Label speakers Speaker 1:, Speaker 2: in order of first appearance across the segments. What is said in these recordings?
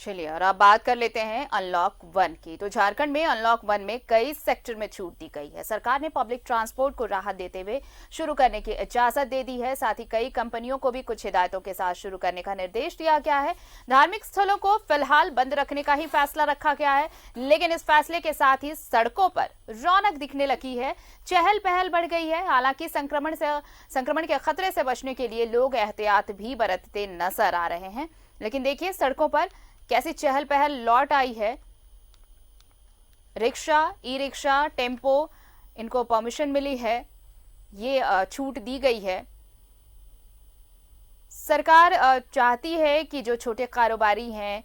Speaker 1: चलिए और अब बात कर लेते हैं अनलॉक 1 की। तो झारखंड में अनलॉक 1 में कई सेक्टर में छूट दी गई है। सरकार ने पब्लिक ट्रांसपोर्ट को राहत देते हुए शुरू करने की इजाजत दे दी है। साथ ही कई कंपनियों को भी कुछ हिदायतों के साथ शुरू करने का निर्देश दिया गया है। धार्मिक स्थलों को फिलहाल बंद रखने का ही फैसला रखा गया है, लेकिन इस फैसले के साथ ही सड़कों पर रौनक दिखने लगी है, चहल पहल बढ़ गई है। हालांकि संक्रमण के खतरे से बचने के लिए लोग एहतियात भी बरतते नजर आ रहे हैं, लेकिन देखिए सड़कों पर कैसी चहल पहल लौट आई है। रिक्शा, ई रिक्शा, टेम्पो, इनको परमिशन मिली है, ये छूट दी गई है। सरकार चाहती है कि जो छोटे कारोबारी हैं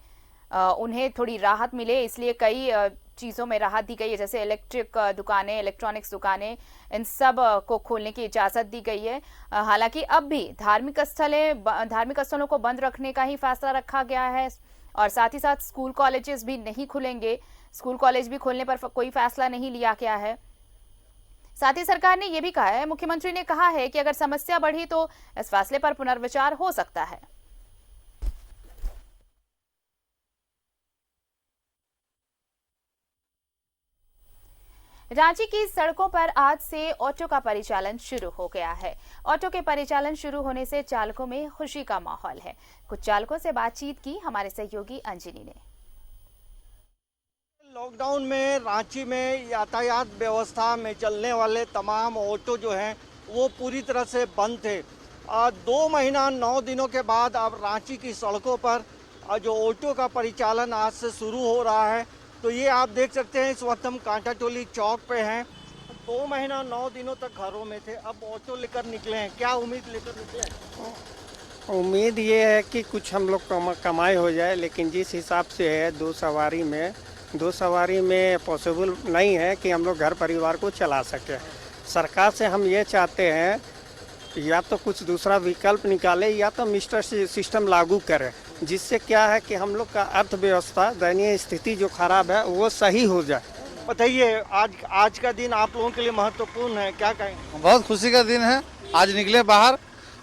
Speaker 1: उन्हें थोड़ी राहत मिले, इसलिए कई चीज़ों में राहत दी गई है, जैसे इलेक्ट्रिक दुकानें, इलेक्ट्रॉनिक्स दुकानें, इन सब को खोलने की इजाज़त दी गई है। हालांकि अब भी धार्मिक स्थलों को बंद रखने का ही फैसला रखा गया है और साथ ही साथ स्कूल कॉलेजेस भी नहीं खुलेंगे। स्कूल कॉलेज भी खोलने पर कोई फैसला नहीं लिया गया है। साथ ही सरकार ने यह भी कहा है, मुख्यमंत्री ने कहा है कि अगर समस्या बढ़ी तो इस फैसले पर पुनर्विचार हो सकता है। रांची की सड़कों पर आज से ऑटो का परिचालन शुरू हो गया है। ऑटो के परिचालन शुरू होने से चालकों में खुशी का माहौल है। कुछ चालकों से बातचीत की हमारे सहयोगी अंजनी ने।
Speaker 2: लॉकडाउन में रांची में यातायात व्यवस्था में चलने वाले तमाम ऑटो जो हैं वो पूरी तरह से बंद थे। 2 महीना 9 दिनों के बाद अब रांची की सड़कों पर जो ऑटो का परिचालन आज से शुरू हो रहा है। तो ये आप देख सकते हैं, इस वक्त हम कांटा टोली चौक पे हैं। 2 महीना 9 दिनों तक घरों में थे, अब ऑटो लेकर निकले हैं। क्या उम्मीद लेकर निकले हैं?
Speaker 3: उम्मीद ये है कि कुछ हम लोग कमाई हो जाए, लेकिन जिस हिसाब से है दो सवारी में पॉसिबल नहीं है कि हम लोग घर परिवार को चला सके। सरकार से हम ये चाहते हैं या तो कुछ दूसरा विकल्प निकाले या तो मिस्टर सिस्टम लागू करे, जिससे क्या है कि हम लोग का अर्थव्यवस्था, दयनीय स्थिति जो खराब है वो सही हो जाए।
Speaker 2: बताइए, आज का दिन आप लोगों के लिए महत्वपूर्ण है, क्या कहें?
Speaker 4: बहुत खुशी का दिन है। आज निकले बाहर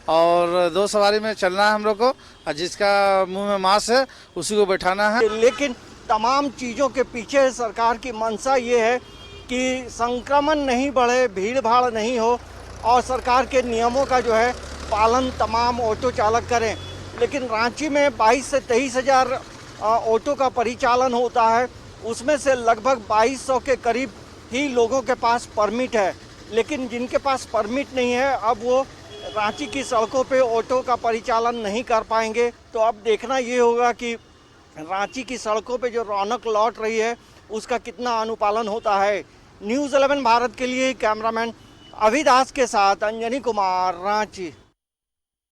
Speaker 4: और 2 सवारी में चलना है हम लोग को, और जिसका मुंह में मांस है उसी को बैठाना है।
Speaker 2: लेकिन तमाम चीज़ों के पीछे सरकार की मंशा ये है कि संक्रमण नहीं बढ़े, भीड़ भाड़ नहीं हो और सरकार के नियमों का जो है पालन तमाम ऑटो चालक करें। लेकिन रांची में 22 से 23 हज़ार ऑटो का परिचालन होता है, उसमें से लगभग 2200 के करीब ही लोगों के पास परमिट है। लेकिन जिनके पास परमिट नहीं है, अब वो रांची की सड़कों पे ऑटो का परिचालन नहीं कर पाएंगे। तो अब देखना ये होगा कि रांची की सड़कों पे जो रौनक लौट रही है उसका कितना अनुपालन होता है। न्यूज़ 11 भारत के लिए कैमरामैन अभिदास के साथ अंजनी कुमार, रांची।